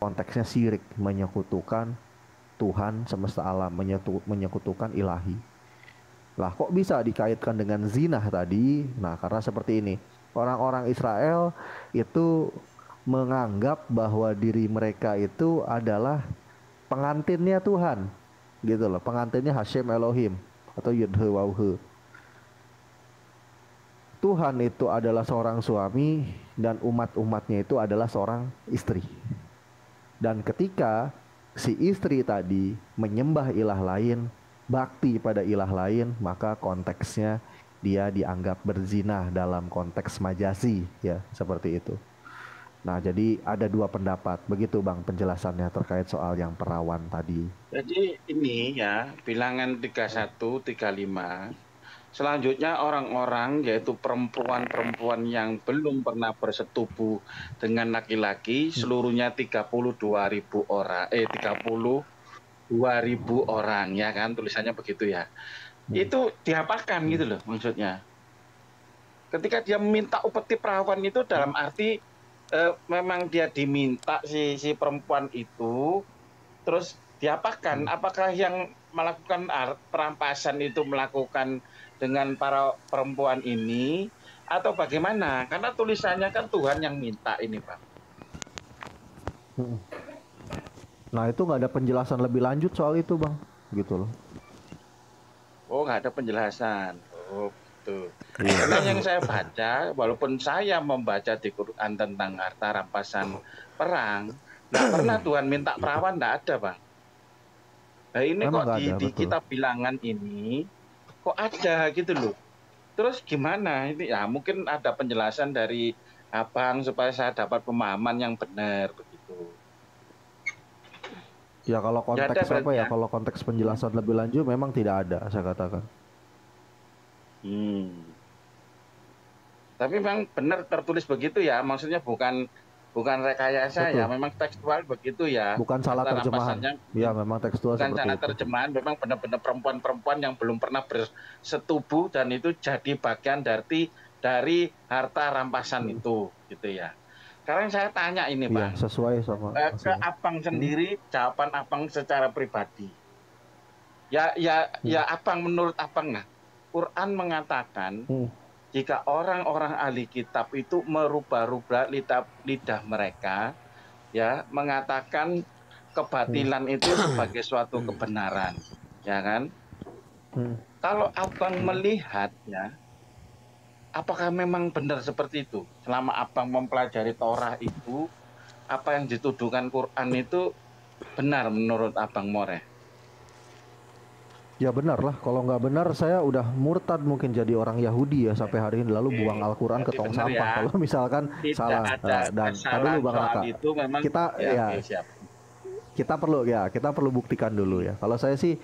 konteksnya syirik, menyekutukan Tuhan semesta alam, menyekutukan ilahi. Lah kok bisa dikaitkan dengan zina tadi? Nah, karena seperti ini. Orang-orang Israel itu menganggap bahwa diri mereka itu adalah pengantinnya Tuhan. Gitu loh, pengantinnya Hashem Elohim atau Yudhe Wauhe. Tuhan itu adalah seorang suami dan umat-umatnya itu adalah seorang istri. Dan ketika si istri tadi menyembah ilah lain, bakti pada ilah lain, maka konteksnya dia dianggap berzina dalam konteks majasi, ya, seperti itu. Nah, jadi ada dua pendapat. Begitu Bang penjelasannya terkait soal yang perawan tadi. Jadi ini ya, bilangan 31, 35. Selanjutnya orang-orang yaitu perempuan-perempuan yang belum pernah bersetubuh dengan laki-laki seluruhnya 32.000 orang 32.000 orang ya kan tulisannya begitu ya. Itu diapakan gitu loh maksudnya. Ketika dia minta upeti perawan itu dalam arti memang dia diminta si perempuan itu terus diapakan? Apakah yang melakukan perampasan itu melakukan dengan para perempuan ini atau bagaimana? Karena tulisannya kan Tuhan yang minta ini, Pak. Nah, itu nggak ada penjelasan lebih lanjut soal itu, Bang. Gitu loh. Oh, nggak ada penjelasan. Oh, gitu. Karena yang saya baca, walaupun saya membaca di Quran tentang harta rampasan perang, nggak pernah Tuhan minta perawan, nggak ada, Bang. Nah, ini Memang kok nggak ada, di betul. kitab bilangan ini kok ada gitu loh. Terus gimana ini ya mungkin ada penjelasan dari Abang supaya saya dapat pemahaman yang benar begitu. Ya kalau Ya ada konteks apa berarti ya, ya. kalau konteks penjelasan lebih lanjut memang tidak ada, saya katakan. Tapi memang benar tertulis begitu ya, maksudnya bukan rekayasa ya, Betul. memang tekstual begitu ya. Bukan salah Harta terjemahan. rampasannya Ya, memang tekstual bukan seperti salah itu. terjemahan, memang benar-benar perempuan-perempuan yang belum pernah bersetubuh dan itu jadi bagian dari harta rampasan itu gitu ya. Sekarang saya tanya ini Iya, Bang, sesuai sama ke hasilnya. Abang sendiri, jawaban Abang secara pribadi. Ya Abang, menurut Abang, nah, Quran mengatakan jika orang-orang ahli kitab itu merubah-rubah lidah mereka, ya, mengatakan kebatilan itu sebagai suatu kebenaran, ya kan? Kalau Abang melihat, ya, apakah memang benar seperti itu? Selama Abang mempelajari Torah itu, apa yang dituduhkan Quran itu benar menurut Abang Moreh? Ya benar lah, kalau nggak benar saya udah murtad mungkin jadi orang Yahudi ya sampai hari ini lalu buang Al-Quran ke Berarti tong benar sampah ya. kalau misalkan Tidak salah. ada Dan tak dulu kesalahan Bang soal Raka, itu memang kita ya, ya oke, siap. kita perlu buktikan dulu ya. Kalau saya sih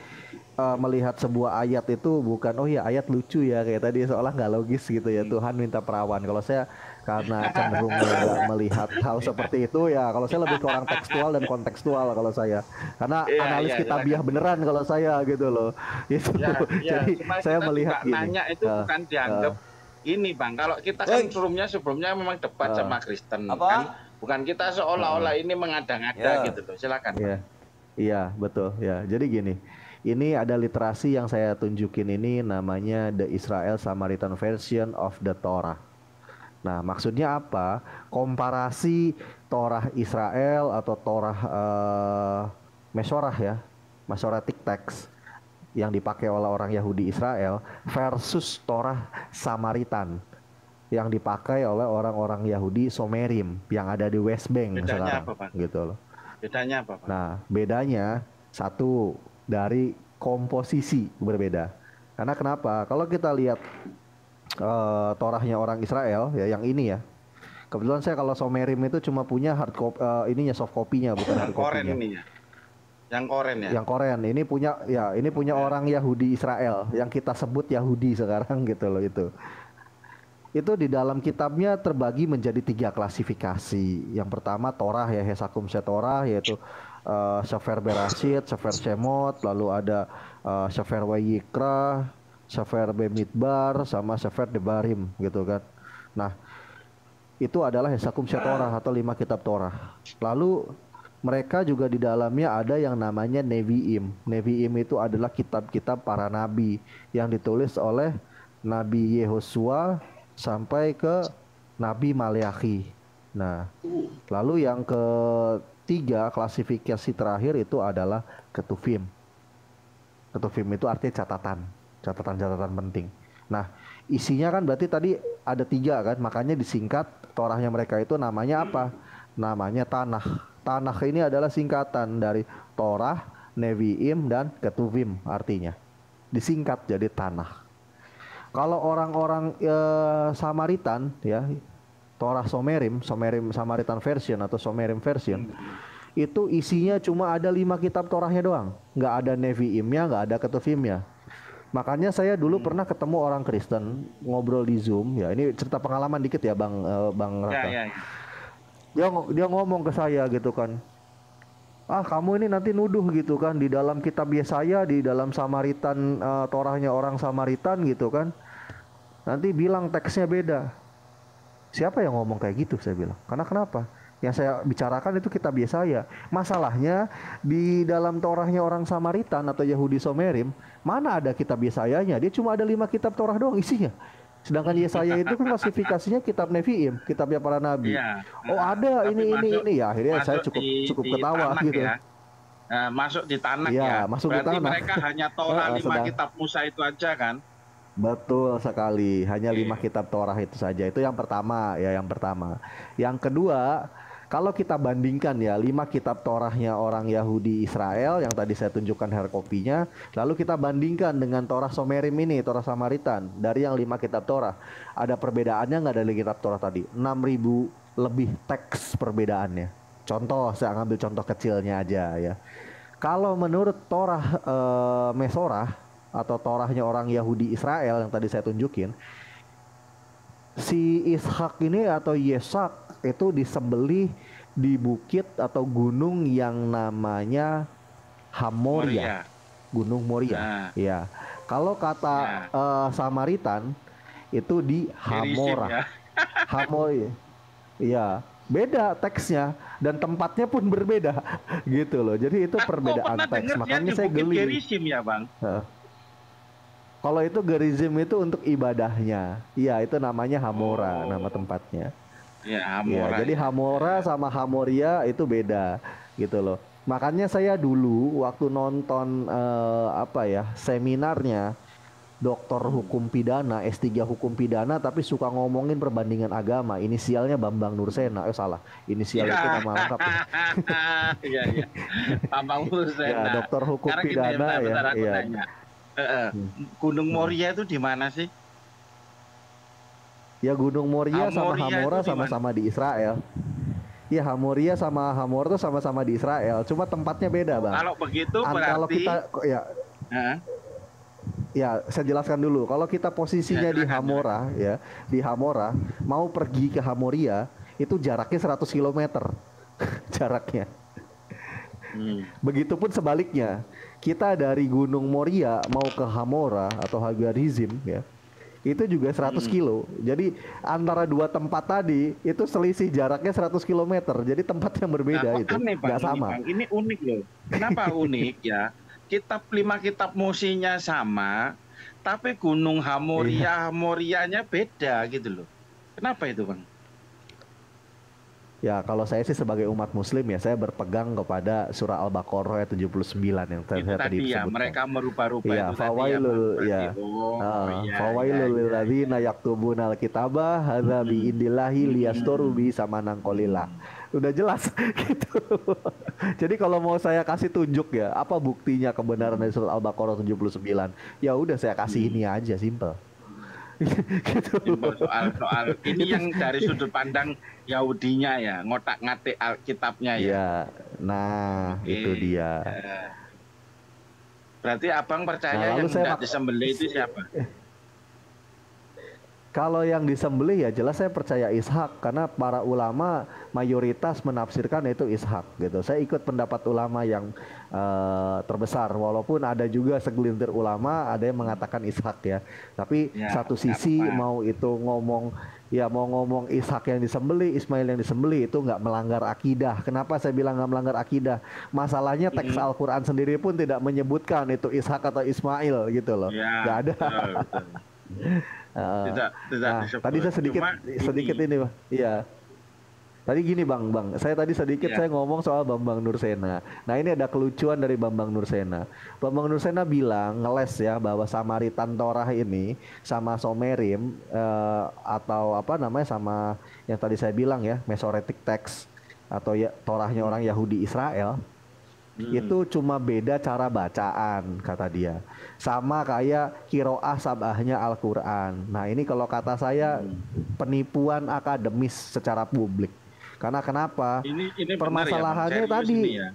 melihat sebuah ayat itu bukan oh ya ayat lucu ya kayak tadi seolah nggak logis gitu ya Tuhan minta perawan. Kalau saya karena cenderung nggak melihat hal seperti itu ya kalau saya lebih ke orang tekstual dan kontekstual kalau saya karena Iya, analis iya, silakan. kitabiah beneran kalau saya gitu loh itu. Ya, ya, Jadi supaya saya kita melihat juga gini. nanya itu bukan dianggap ini, Bang. Kalau kita kan Baik, sebelumnya memang debat sama Kristen, kan? apa? Bukan kita seolah-olah ini mengada-ngada Ya, gitu loh. Silakan, Bang. Iya, iya betul ya. Jadi gini, ini ada literasi yang saya tunjukin ini namanya The Israel Samaritan Version of the Torah. Nah, maksudnya apa? Komparasi Torah Israel atau Torah Mesorah ya, Masoretic Text yang dipakai oleh orang Yahudi Israel versus Torah Samaritan yang dipakai oleh orang-orang Yahudi Somerim yang ada di West Bank Bedanya sekarang, apa, Bang? gitu loh. Bedanya apa, Bang? Nah, bedanya satu dari komposisi berbeda. Karena kenapa? Kalau kita lihat Torahnya orang Israel ya yang ini ya. Kebetulan saya kalau Somerim itu cuma punya hard copy ininya soft copy-nya bukan hard Yang koren copy-nya. ini ya. Yang koren ya. Yang Korean ini punya orang Yahudi Israel yang kita sebut Yahudi sekarang gitu loh itu. Itu di dalam kitabnya terbagi menjadi tiga klasifikasi. Yang pertama Torah ya Hesakum Shetorah yaitu Sefer Berashit, Sefer Shemot, lalu ada Sefer Wayikra, Sefer Bemidbar, sama Sefer Debarim gitu kan. Nah, itu adalah Hesakum Shetorah atau 5 kitab Torah. Lalu mereka juga di dalamnya ada yang namanya Nevi'im. Nevi'im itu adalah kitab-kitab para nabi yang ditulis oleh Nabi Yehosua sampai ke Nabi Maleakhi. Nah, lalu yang ketiga klasifikasi terakhir itu adalah Ketuvim. Ketuvim itu artinya catatan, catatan-catatan penting. Nah, isinya kan berarti tadi ada tiga kan, makanya disingkat Torahnya mereka itu namanya apa? Namanya Tanakh. Tanakh ini adalah singkatan dari Torah, Nevi'im, dan Ketuvim artinya. Disingkat jadi Tanakh. Kalau orang-orang Samaritan ya, Torah Somerim, Somerim Samaritan version atau Somerim version, itu isinya cuma ada 5 kitab Torahnya doang, nggak ada Nevi'imnya, nggak ada Ketuvimnya. Makanya saya dulu pernah ketemu orang Kristen ngobrol di Zoom, ya ini cerita pengalaman dikit ya Bang Raka. Ya. Dia ngomong ke saya gitu kan, ah kamu ini nanti nuduh gitu kan di dalam kitab Yesaya, di dalam Samaritan Torahnya orang Samaritan gitu kan, nanti bilang teksnya beda. Siapa yang ngomong kayak gitu, saya bilang. Karena kenapa? Yang saya bicarakan itu kitab Yesaya. Masalahnya di dalam Torahnya orang Samaritan atau Yahudi Somerim, mana ada kitab Yesayanya? Dia cuma ada 5 kitab Torah doang isinya. Sedangkan Yesaya itu kan klasifikasinya kitab Nevi'im, kitabnya para nabi. Iya. Oh ada ini ya. Akhirnya saya cukup di ketawa Tanakh gitu. ya. Nah, masuk di Tanakh Iya, ya. masuk di Berarti Tanakh. mereka hanya Torah 5 kitab Musa itu aja kan? Betul sekali, hanya 5 kitab Torah itu saja. Itu yang pertama ya, yang pertama. Yang kedua, kalau kita bandingkan ya 5 kitab Torahnya orang Yahudi Israel yang tadi saya tunjukkan hardcopy-nya, lalu kita bandingkan dengan Torah Somerim ini, Torah Samaritan, dari yang 5 kitab Torah. Ada perbedaannya nggak dari kitab Torah tadi? 6.000 lebih teks perbedaannya. Contoh, saya ambil contoh kecilnya aja ya. Kalau menurut Torah Mesorah atau Torahnya orang Yahudi Israel yang tadi saya tunjukin, si Ishak ini atau Yesak itu disembelih di bukit atau gunung yang namanya Hamoria, Gunung Moria. Nah, Ya, kalau kata Samaritan itu di Hamora, ya. Hamoria. Ya, beda teksnya dan tempatnya pun berbeda gitu loh. Jadi itu perbedaan teks. Makanya saya geli. Gerizim ya bang. Kalau itu Gerizim itu untuk ibadahnya. Iya, itu namanya Hamora, nama tempatnya. Ya, Ya, Hamora. jadi Hamora sama Hamoria itu beda gitu loh. Makanya saya dulu waktu nonton seminarnya doktor hukum pidana, S3 hukum pidana tapi suka ngomongin perbandingan agama. Inisialnya Bambang Nursena. Salah. Inisial itu nama lengkap. Iya. Bambang Nursena. Ya, doktor hukum pidana ya. Gunung Moria itu di mana sih? Ya Gunung Moria sama Hamora sama-sama di Israel. Ya Hamoria sama Hamor itu sama-sama di Israel. Cuma tempatnya beda bang. Kalau begitu berarti. Kalau kita ya saya jelaskan dulu. Kalau kita posisinya di Hamora ya, di Hamora mau pergi ke Hamoria itu jaraknya 100 km jaraknya. Begitupun sebaliknya. Kita dari Gunung Moria mau ke Hamora atau Hagarizim ya, itu juga 100 kilo. Jadi antara dua tempat tadi itu selisih jaraknya 100 km. Jadi tempat yang berbeda itu nggak sama. Ini unik loh. Kenapa unik ya? Lima kitab musinya sama, tapi Gunung Hamorianya beda gitu loh. Kenapa itu bang? Ya kalau saya sih sebagai umat muslim ya saya berpegang kepada surah Al-Baqarah ayat 79 yang saya tadi ya, sebutkan. Mereka merubah-rubah ya, itu fawailul fawailul lil ladzina yaktubuna al-kitaba hadza bi indillahi liyastoru bi samanan qalila. Udah jelas gitu. Jadi kalau mau saya kasih tunjuk ya, apa buktinya kebenaran dari surat Al-Baqarah 79? Ya udah saya kasih ini aja, simple. Gitu. Soal ini yang dari sudut pandang Yahudinya ya, ngotak-ngatik Alkitabnya ya. Ya, nah itu dia. Berarti abang percaya yang tidak disembelih itu siapa? Kalau yang disembelih ya jelas saya percaya Ishak karena para ulama mayoritas menafsirkan itu Ishak gitu. Saya ikut pendapat ulama yang terbesar walaupun ada juga segelintir ulama ada yang mengatakan Ishak ya. Tapi satu sisi mau itu ngomong ya mau ngomong Ishak yang disembeli, Ismail yang disembeli itu nggak melanggar akidah. Kenapa saya bilang nggak melanggar akidah? Masalahnya teks Mm-mm. Al-Quran sendiri pun tidak menyebutkan itu Ishak atau Ismail gitu loh, nggak Ya, ada. betul, betul. Heeh. Tidak Nah, tadi disebut. saya sedikit Cuma sedikit ini, ini, Pak. Iya. Tadi gini Bang, saya tadi sedikit ya. saya ngomong soal Bambang Nursena. Nah ini ada kelucuan dari Bambang Nursena. Bambang Nursena bilang ngeles ya bahwa Samaritan Torah ini sama Somerim atau apa namanya sama yang tadi saya bilang ya Masoretic Text atau ya Torahnya Hmm. orang Yahudi Israel Hmm. itu cuma beda cara bacaan kata dia. Sama kayak kiroah sabahnya Al-Quran. Nah ini kalau kata saya Hmm. penipuan akademis secara publik. Karena kenapa? Ini benar ya Bang, Permasalahannya serius ini tadi, ya.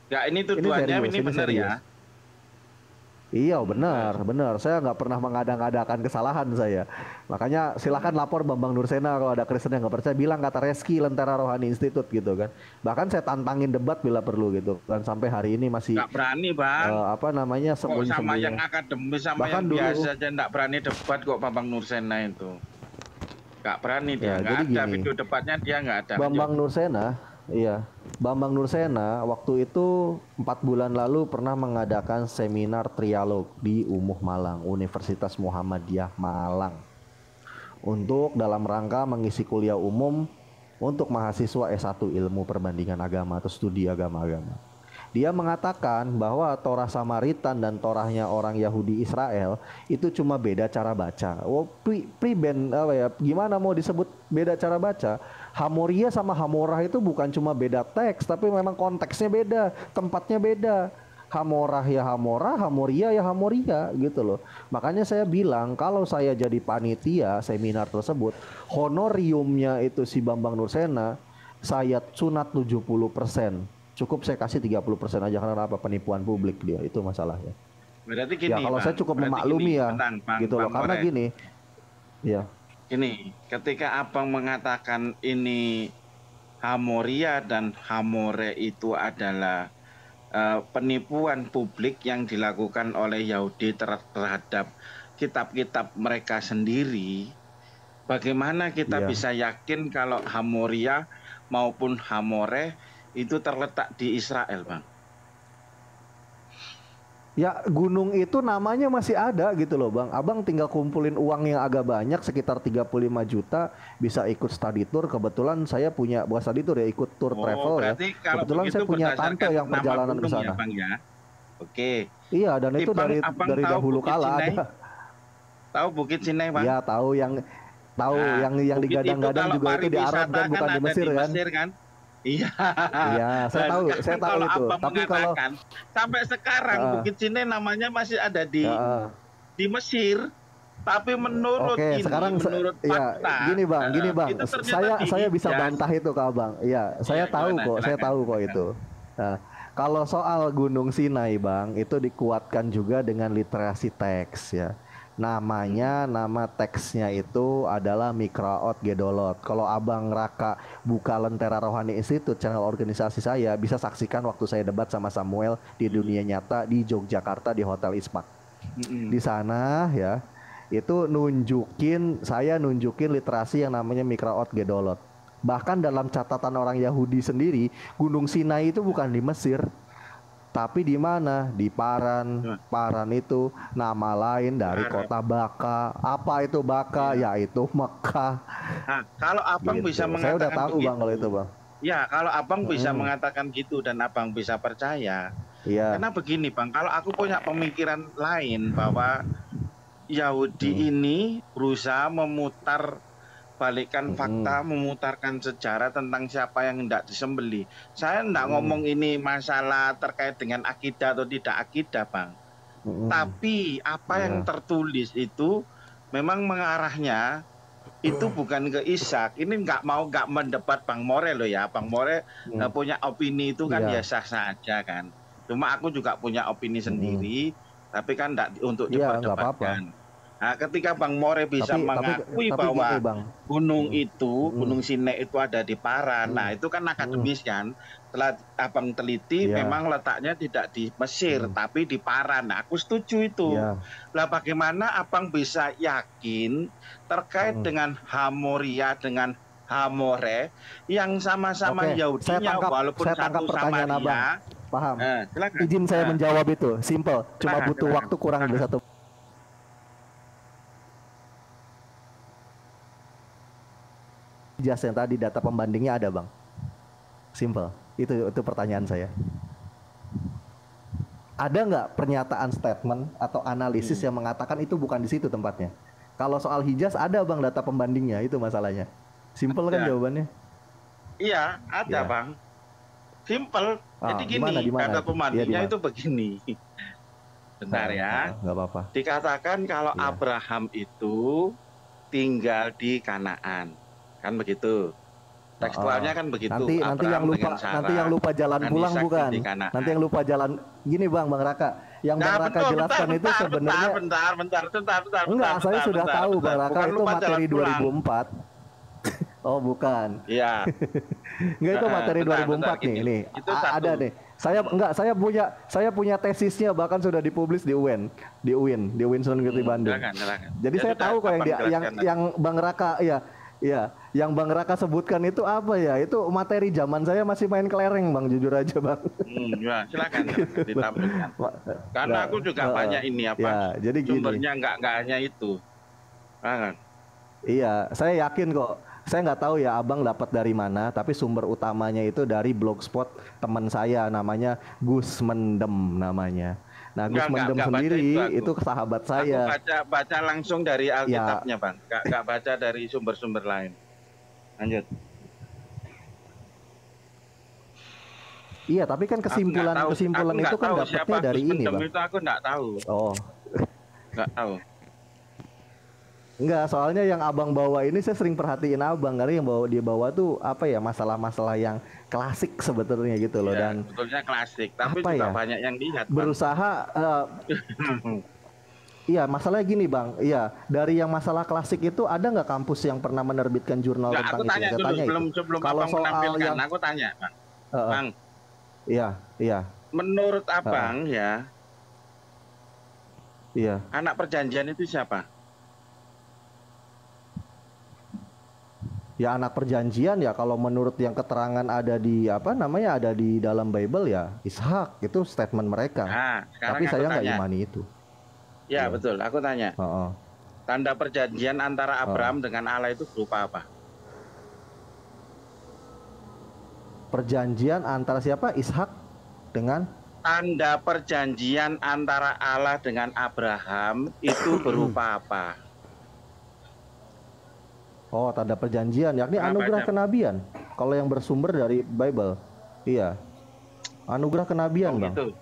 Ya ini ini tuduhannya serius, ini ini benar ya. serius. Iya benar, Terus. benar. Saya nggak pernah mengadang-adakan kesalahan saya. Makanya silakan Hmm. lapor Bambang Nursena kalau ada Kristen yang nggak percaya. Bilang kata Reski Lentera Rohani Institute gitu kan. Bahkan saya tantangin debat bila perlu gitu. Dan sampai hari ini masih Nggak berani Bang. apa namanya Kok sama sembunyi-sembunyi. yang akademis sama Bahkan yang dulu, biasa aja nggak berani debat kok Bambang Nursena itu. Nggak berani dia, ya nggak jadi ada gini, video debatnya dia nggak ada. Lanjut. Bambang Nursena, iya, Bambang Nursena waktu itu 4 bulan lalu pernah mengadakan seminar trialog di Umuh Malang, Universitas Muhammadiyah Malang, untuk dalam rangka mengisi kuliah umum untuk mahasiswa S1 Ilmu Perbandingan Agama atau studi agama-agama. Dia mengatakan bahwa Torah Samaritan dan Torahnya orang Yahudi Israel itu cuma beda cara baca. Oh, priben apa ya? Gimana mau disebut beda cara baca? Hamoria sama Hamorah itu bukan cuma beda teks, tapi memang konteksnya beda, tempatnya beda. Hamorah ya Hamorah, Hamoria ya Hamoria gitu loh. Makanya saya bilang kalau saya jadi panitia seminar tersebut, honoriumnya itu si Bambang Nursena, saya sunat 70%. Cukup saya kasih 30% aja karena apa? Penipuan publik dia, itu masalahnya. Berarti Ya gini kalau saya Bang, cukup berarti gini, memaklumi ya, bentar Bang, gitu loh. Bang Karena Ore. gini, ya, Gini, ketika Abang mengatakan ini Hamoria dan Hamore itu adalah penipuan publik yang dilakukan oleh Yahudi terhadap kitab-kitab mereka sendiri, bagaimana kita ya. bisa yakin kalau Hamoria maupun Hamore itu terletak di Israel, Bang? Ya gunung itu namanya masih ada gitu loh Bang. Abang tinggal kumpulin uang yang agak banyak sekitar 35 juta bisa ikut study tour. Kebetulan saya punya bukan study tour ya ikut tour Oh, travel ya. berarti kalau Kebetulan begitu saya punya tante berdasarkan yang nama perjalanan ke gunung ya, sana. Bang ya. Oke. Iya dan itu Bang, dari Abang tahu dahulu Bukit kala Sinai? ada. Tahu Bukit Sinai, Bang? Iya tahu Nah, yang bukit itu digadang-gadang kalau juga itu di Arab pariwisata kan kan bukan di ada Mesir di kan. Mesir kan? Iya. Iya Nah, saya sekarang tahu kalau itu. Abang Tapi kalau mengatakan sampai sekarang uh, Bukit Sinai namanya masih ada uh, di Mesir, tapi menurut oke, ini, sekarang menurut ya fakta, gini bang, itu ternyata saya bisa dihias. bantah itu ke abang. Iya, Iya, gimana? saya Silakan, tahu kok silakan. itu. Nah, kalau soal Gunung Sinai bang, itu dikuatkan juga dengan literasi teks ya. Hmm. Nama teksnya itu adalah Mikraot Gedolot. Kalau abang Raka buka Lentera Rohani Institute, channel organisasi saya, bisa saksikan waktu saya debat sama Samuel di dunia Hmm. nyata di Yogyakarta di Hotel Ispak. Hmm. Di sana ya itu saya nunjukin literasi yang namanya Mikraot Gedolot. Bahkan dalam catatan orang Yahudi sendiri, Gunung Sinai itu bukan di Mesir, tapi di mana? Di Paran. Nah, Paran itu nama lain dari Arab. kota Baka. Apa itu Baka? Ya. Yaitu Mekah. Nah, kalau abang bisa Gitu. Saya udah mengatakan tahu bang kalau itu begitu, bang. ya kalau abang bisa Mm-mm. mengatakan gitu dan abang bisa percaya, Iya. karena begini bang, kalau aku punya pemikiran lain bahwa Yahudi Mm-mm. ini berusaha memutar balikan Mm-mm. fakta, memutarkan sejarah tentang siapa yang hendak disembeli. Saya hendak Mm-mm. ngomong ini masalah terkait dengan akidah atau tidak akidah, Bang. Mm-mm. Tapi apa yang Iya. tertulis itu memang mengarahnya itu bukan ke Ishak. Ini nggak mendebat Bang More loh ya. Bang More Mm. punya opini itu kan ya Iya. sah-sah aja kan. Cuma aku juga punya opini Mm-mm. sendiri, tapi kan enggak untuk Iya nggak apa-apa. debat-debatkan. Nah, ketika Bang More bisa mengakui tapi bahwa gini Bang. gunung itu, Gunung Sinek itu ada di Paran, nah itu kan akademis kan. Setelah Abang teliti, Iya. memang letaknya tidak di Mesir, tapi di Paran. Nah, aku setuju itu. Iya. Lah bagaimana Abang bisa yakin terkait dengan Hamoria, dengan Hamore, yang sama-sama Oke, Yahudinya, walaupun saya tangkap satu pertanyaan Abang. Samaria. Paham. Silakan. Izin saya menjawab itu, simple. Cuma Silakan, butuh silakan. waktu kurang dari 1 jas yang tadi data pembandingnya ada Bang. Simple. Itu pertanyaan saya. Ada nggak pernyataan statement atau analisis yang mengatakan itu bukan di situ tempatnya? Kalau soal Hijaz ada Bang data pembandingnya, itu masalahnya. Simple kan jawabannya? Iya, ada Bang. Simple. Jadi gini, data pembandingnya itu begini. Bentar ya. Nggak apa-apa. Dikatakan kalau Abraham itu tinggal di Kanaan. Kan begitu. Tekstualnya kan begitu. Nanti yang lupa jalan pulang bukan? Nanti yang lupa jalan gini Bang Raka. Yang Bang Raka jelaskan itu sebenarnya bentar. Enggak, saya sudah tahu Bang Raka itu materi 2004. Oh, bukan. Iya. Enggak, itu materi 2004 nih. Ini ada nih. Saya punya tesisnya, bahkan sudah dipublis di UIN Sunan Giri Bandung. Jadi saya tahu kok yang Bang Raka yang Bang Raka sebutkan itu apa ya? Itu materi zaman saya masih main kelereng Bang, jujur aja Bang. Ya, silakan ditampilkan. Karena aku juga banyak ini jadi sumbernya nggak hanya itu. Iya, saya yakin kok. Saya nggak tahu ya Abang dapat dari mana, tapi sumber utamanya itu dari blogspot teman saya, namanya Gus Mendem namanya. Nah, Gus Mendem sendiri itu sahabat saya. Aku baca langsung dari Alkitabnya, Bang. Nggak baca dari sumber-sumber lain. Lanjut. Iya, tapi kan kesimpulan itu kan dapatnya dari ini, Bang. Itu aku nggak tahu. Oh. Nggak tahu. Enggak, soalnya yang Abang bawa ini saya sering perhatiin Abang, karena yang dia bawa tuh apa ya, masalah-masalah yang klasik sebetulnya gitu loh. Ya, dan sebetulnya klasik, tapi juga banyak yang lihat. Berusaha iya, masalahnya gini Bang. Iya, dari yang masalah klasik itu ada nggak kampus yang pernah menerbitkan jurnal tentang itu? Saya tanya dulu, sebelum kalau Abang menampilkan, aku tanya, Bang. Bang. Iya. Menurut Abang ya. Iya. Anak perjanjian itu siapa? Ya, anak perjanjian ya kalau menurut yang keterangan ada di ada di dalam Bible ya Ishak, itu statement mereka. Nah, tapi saya nggak imani itu. Ya, betul, aku tanya. Tanda perjanjian antara Abraham dengan Allah itu berupa apa? Perjanjian antara siapa? Ishak dengan? Tanda perjanjian antara Allah dengan Abraham itu berupa apa? Oh, tanda perjanjian, yakni anugerah kenabian. Kalau yang bersumber dari Bible, iya, anugerah kenabian, Bang. Gitu.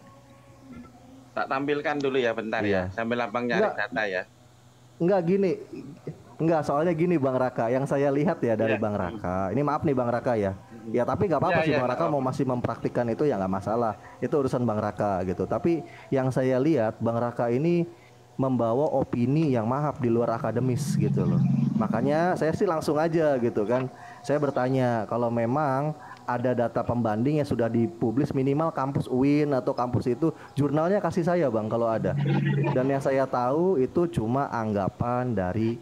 Tak tampilkan dulu ya, bentar ya, sambil Abang nyari data ya. Soalnya gini Bang Raka, yang saya lihat ya dari Bang Raka. Ini maaf nih Bang Raka ya. Ya tapi nggak apa-apa sih Bang Raka mau masih mempraktikkan itu ya nggak masalah. Itu urusan Bang Raka gitu. Tapi yang saya lihat Bang Raka ini membawa opini yang maaf di luar akademis gitu loh. Makanya saya sih langsung aja gitu kan. Saya bertanya kalau memang ada data pembanding yang sudah dipublis, minimal kampus UIN atau kampus itu jurnalnya kasih saya Bang kalau ada. Dan yang saya tahu itu cuma anggapan dari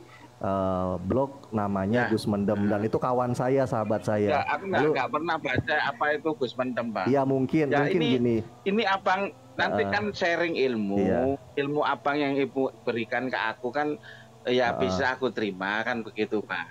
blog namanya Gus Mendem, dan itu kawan saya, sahabat saya. Aku nggak pernah baca apa itu Gus Mendem, Bang. Iya mungkin gini. Ini Abang nanti kan sharing ilmu, ilmu Abang yang Ibu berikan ke aku kan ya bisa aku terima kan begitu, Bang.